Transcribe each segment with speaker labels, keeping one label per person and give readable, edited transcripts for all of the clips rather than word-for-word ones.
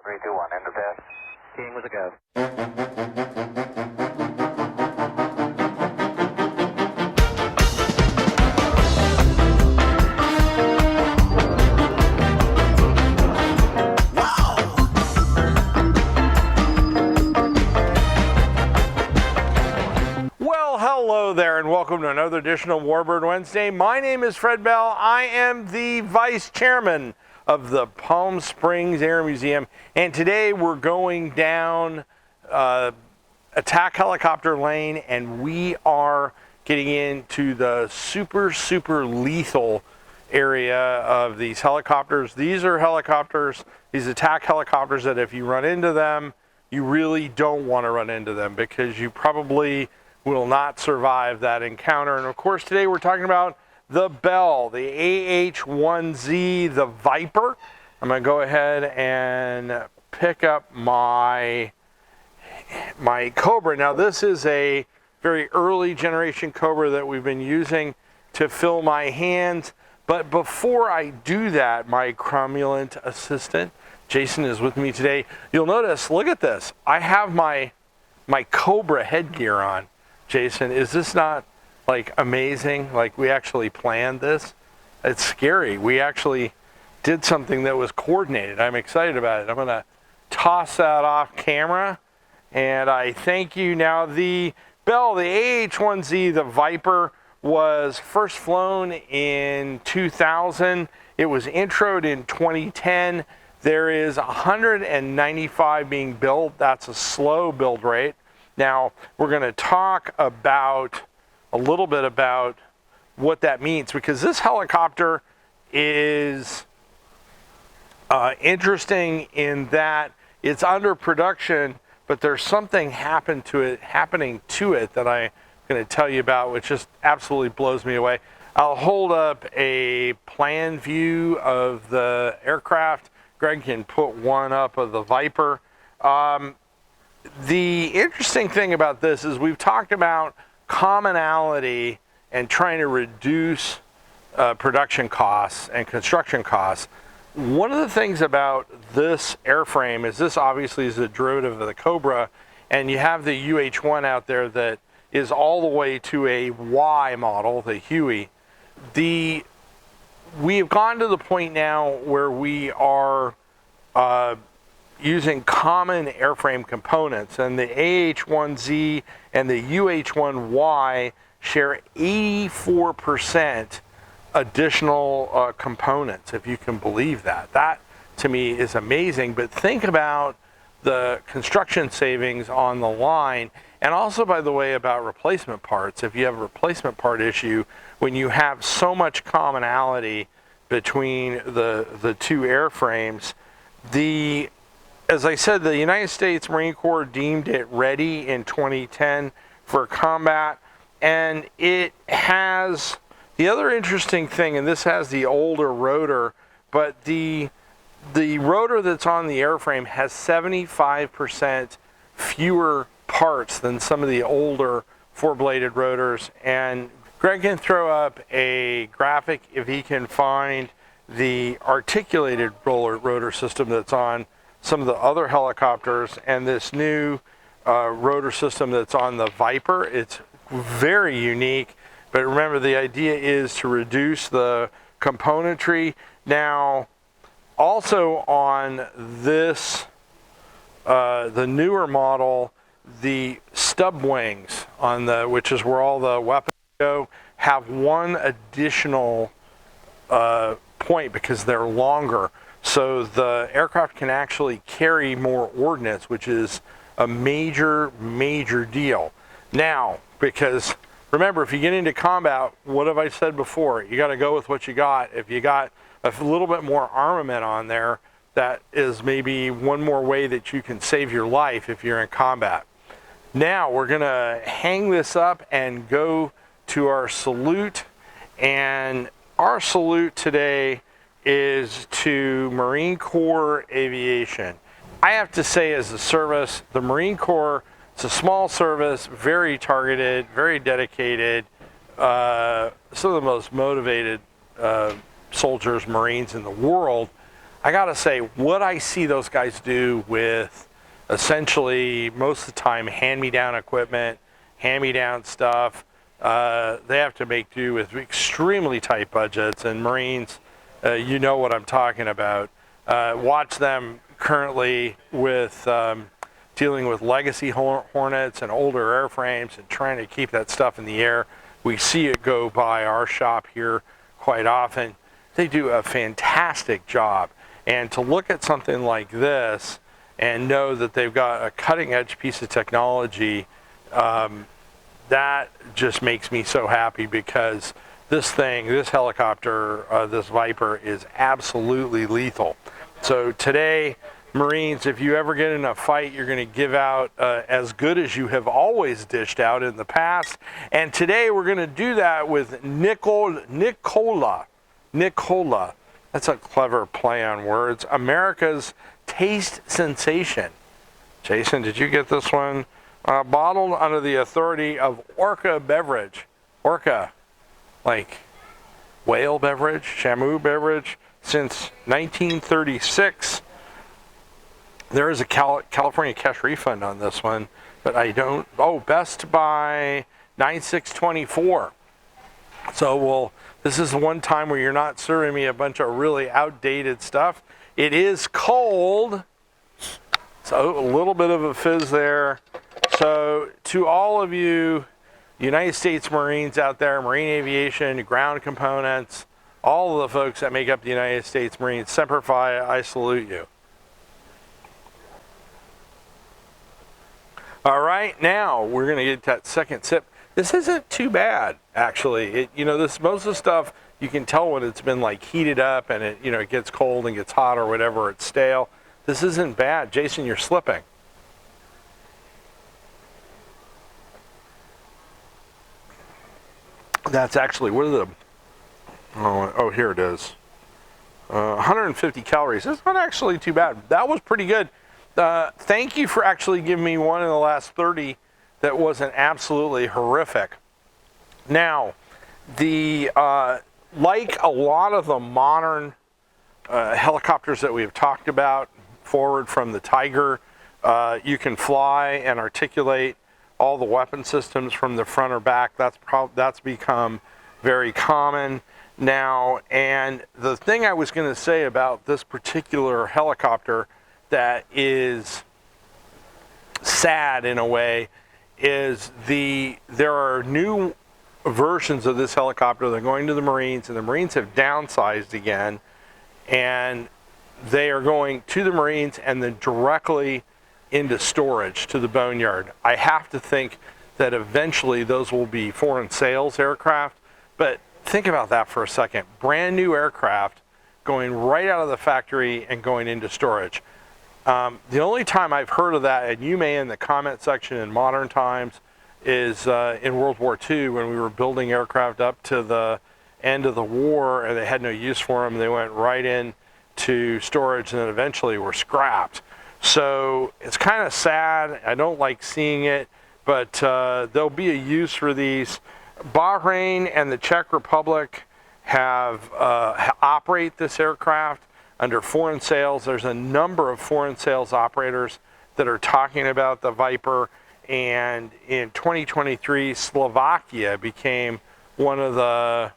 Speaker 1: 3, 2, 1, end of test. King with a go.
Speaker 2: Well, hello there, and welcome to another edition of Warbird Wednesday. My name is Fred Bell. I am the Vice Chairman of the Palm Springs Air Museum, and today we're going down attack helicopter lane, and we are getting into the super lethal area of these helicopters. These are helicopters, these attack helicopters that if you run into them, you really don't want to run into them because you probably will not survive that encounter. And of course, today we're talking about the Bell, the AH-1Z, the Viper. I'm going to go ahead and pick up my Cobra. Now, this is a very early generation Cobra that we've been using to fill my hands. But before I do that, my cromulent assistant, Jason, is with me today. You'll notice, look at this. I have my Cobra headgear on. Jason, is this not like amazing? Like we actually planned this? It's scary. We actually did something that was coordinated. I'm excited about it. I'm going to toss that off camera, and I thank you. Now, the Bell, the AH-1Z, the Viper, was first flown in 2000. It was introed in 2010. There is 195 being built. That's a slow build rate. Now, we're going to talk about a little bit about what that means, because this helicopter is interesting in that it's under production, but there's something happening to it that I'm going to tell you about, which just absolutely blows me away. I'll hold up a plan view of the aircraft. Greg can put one up of the Viper. The interesting thing about this is we've talked about commonality and trying to reduce production costs and construction costs. One of the things about this airframe is this obviously is a derivative of the Cobra, and you have the UH-1 out there that is all the way to a Y model, the Huey. We've gone to the point now where we are using common airframe components, and the AH-1Z and the UH-1Y share 84% additional components, if you can believe that. That, to me, is amazing, but think about the construction savings on the line, and also, by the way, about replacement parts. If you have a replacement part issue, when you have so much commonality between the two airframes, as I said, the United States Marine Corps deemed it ready in 2010 for combat, and it has the other interesting thing, and this has the older rotor, but the rotor that's on the airframe has 75% fewer parts than some of the older four-bladed rotors. And Greg can throw up a graphic if he can find the articulated rotor system that's on some of the other helicopters, and this new rotor system that's on the Viper. It's very unique, but remember, the idea is to reduce the componentry. Now, also on this, the newer model, the stub wings on which is where all the weapons go, have one additional point because they're longer. So the aircraft can actually carry more ordnance, which is a major deal. Now, because remember, if you get into combat, what have I said before? You got to go with what you got. If you got a little bit more armament on there, that is maybe one more way that you can save your life if you're in combat. Now, we're going to hang this up and go to our salute. And our salute today is to Marine Corps Aviation. I have to say, as a service, the Marine Corps, it's a small service, very targeted, very dedicated, some of the most motivated soldiers, Marines in the world. I gotta say, what I see those guys do with essentially most of the time hand-me-down equipment, hand-me-down stuff, they have to make do with extremely tight budgets. And Marines, you know what I'm talking about. Watch them currently with dealing with legacy Hornets and older airframes and trying to keep that stuff in the air. We see it go by our shop here quite often. They do a fantastic job. And to look at something like this and know that they've got a cutting edge piece of technology, that just makes me so happy, because this helicopter, this Viper, is absolutely lethal. So today, Marines, if you ever get in a fight, you're going to give out as good as you have always dished out in the past. And today we're going to do that with Nikola. That's a clever play on words. America's taste sensation. Jason, did you get this one? Bottled under the authority of Orca Beverage. Orca, like whale beverage, Shamu beverage, since 1936. There is a California cash refund on this one, but I don't. Oh, best by 9624. So this is the one time where you're not serving me a bunch of really outdated stuff. It is cold, so a little bit of a fizz there. So to all of you United States Marines out there, Marine Aviation, ground components, all of the folks that make up the United States Marines, Semper Fi, I salute you. All right, now we're going to get that second sip. This isn't too bad, actually. Most of the stuff you can tell when it's been like heated up and it gets cold and gets hot or whatever, it's stale. This isn't bad. Jason, you're slipping. That's actually, what are the, oh, here it is. 150 calories. That's not actually too bad. That was pretty good. Thank you for actually giving me one in the last 30 that wasn't absolutely horrific. Now, like a lot of the modern helicopters that we've talked about, forward from the Tiger, you can fly and articulate all the weapon systems from the front or back. That's become very common now. And the thing I was going to say about this particular helicopter that is sad in a way is there are new versions of this helicopter that are going to the Marines, and the Marines have downsized again, and they are going to the Marines and then directly into storage to the boneyard. I have to think that eventually those will be foreign sales aircraft, but think about that for a second. Brand new aircraft going right out of the factory and going into storage. The only time I've heard of that, and you may in the comment section in modern times, is in World War II when we were building aircraft up to the end of the war and they had no use for them. They went right in to storage and then eventually were scrapped. So it's kind of sad. I don't like seeing it, but there'll be a use for these. Bahrain and the Czech Republic operate this aircraft under foreign sales. There's a number of foreign sales operators that are talking about the Viper. And in 2023, Slovakia became one of the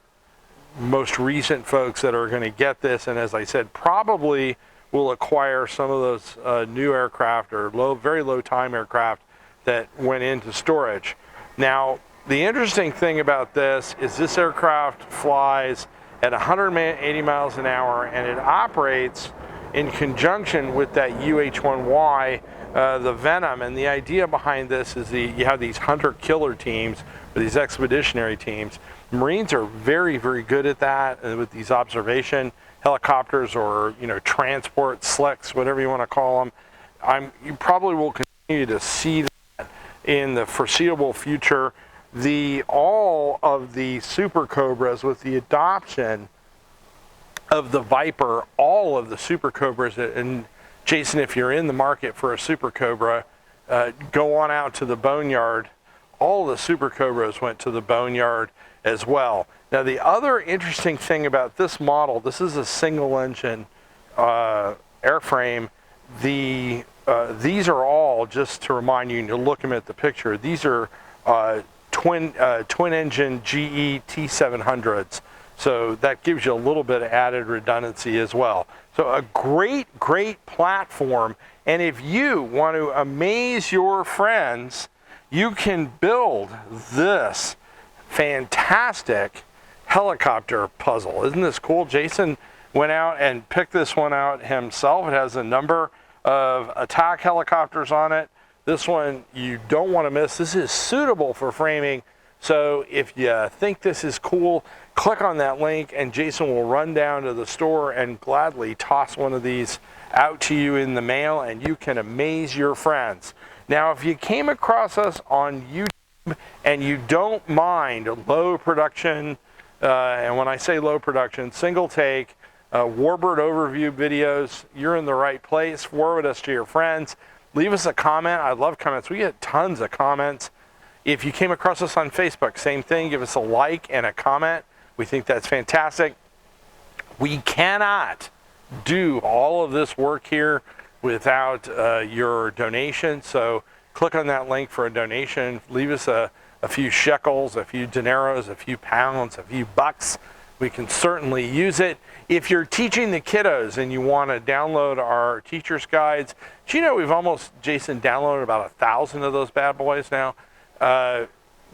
Speaker 2: most recent folks that are going to get this. And as I said, probably will acquire some of those new aircraft or very low time aircraft that went into storage. Now, the interesting thing about this is this aircraft flies at 180 miles an hour, and it operates in conjunction with that UH-1Y, the Venom. And the idea behind this is you have these hunter-killer teams, or these expeditionary teams. Marines are very, very good at that with these observation helicopters or transport slicks, whatever you want to call them. You probably will continue to see that in the foreseeable future. All of the Super Cobras, with the adoption of the Viper, all of the Super Cobras, and Jason, if you're in the market for a Super Cobra, go on out to the boneyard. All the Super Cobras went to the boneyard as well. Now, the other interesting thing about this model, this is a single engine airframe, these are all, just to remind you, and you'll look them at the picture, these are twin engine GE T700s. So that gives you a little bit of added redundancy as well. So a great platform. And if you want to amaze your friends, you can build this fantastic helicopter puzzle. Isn't this cool? Jason went out and picked this one out himself. It has a number of attack helicopters on it. This one you don't want to miss. This is suitable for framing. So if you think this is cool, click on that link and Jason will run down to the store and gladly toss one of these out to you in the mail, and you can amaze your friends. Now, if you came across us on YouTube and you don't mind low production, and when I say low production, single take, Warbird overview videos, you're in the right place. Forward us to your friends. Leave us a comment. I love comments. We get tons of comments. If you came across us on Facebook, same thing. Give us a like and a comment. We think that's fantastic. We cannot do all of this work here without your donation. So click on that link for a donation. Leave us a few shekels, a few dineros, a few pounds, a few bucks. We can certainly use it. If you're teaching the kiddos and you want to download our teacher's guides, do you know we've almost, Jason, downloaded about 1,000 of those bad boys now?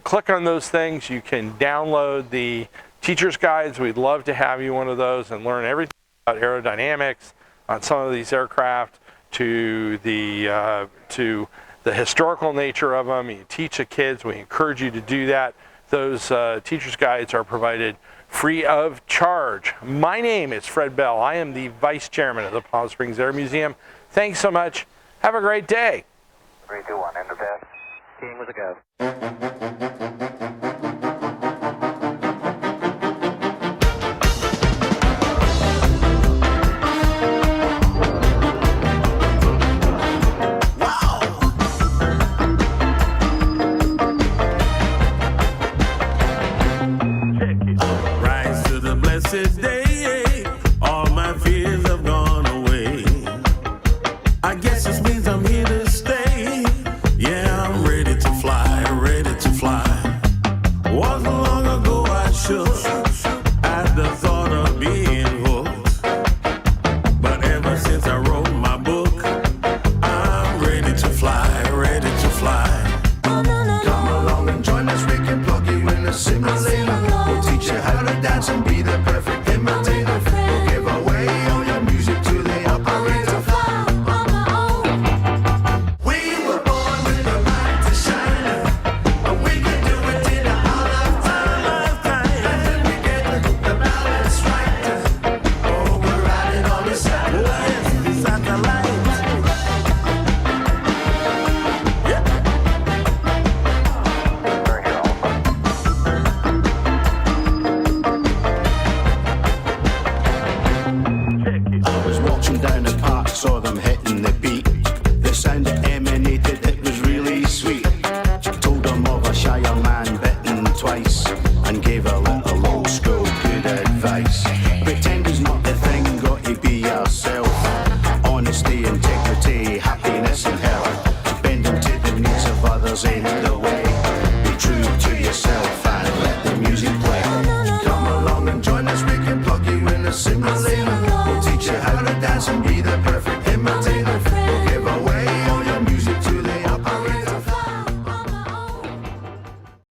Speaker 2: Click on those things. You can download the teacher's guides. We'd love to have you one of those and learn everything about aerodynamics on some of these aircraft, to the historical nature of them. You teach the kids. We encourage you to do that. Those teacher's guides are provided free of charge. My name is Fred Bell. I am the Vice Chairman of the Palm Springs Air Museum. Thanks so much. Have a great day.
Speaker 1: 3, 2, 1, end of test. King with a go.
Speaker 3: Day, all my fears have gone away. I guess this means I'm here to stay. Yeah, I'm ready to fly, ready to fly. Wasn't long ago I shook at the thought of being hooked. But ever since I wrote my book, I'm ready to fly, ready to fly.
Speaker 4: Come along and join us, we can plug you in a simulator. We'll teach you how to dance and be the perfect imitator. We'll give away all your music to the operator. We were born with a light to shine, and we can do it in our lifetime. And when we get the balance right, oh, we're riding on the satellite.
Speaker 3: The satellite.
Speaker 1: Very good,
Speaker 4: I was watching down the park, saw them hitting the beat. The sound that emanated, it was really sweet. Told them of a shyer man bitten twice, and gave a little old school good advice. Pretend is not the thing, got to be yourself. Honesty, integrity,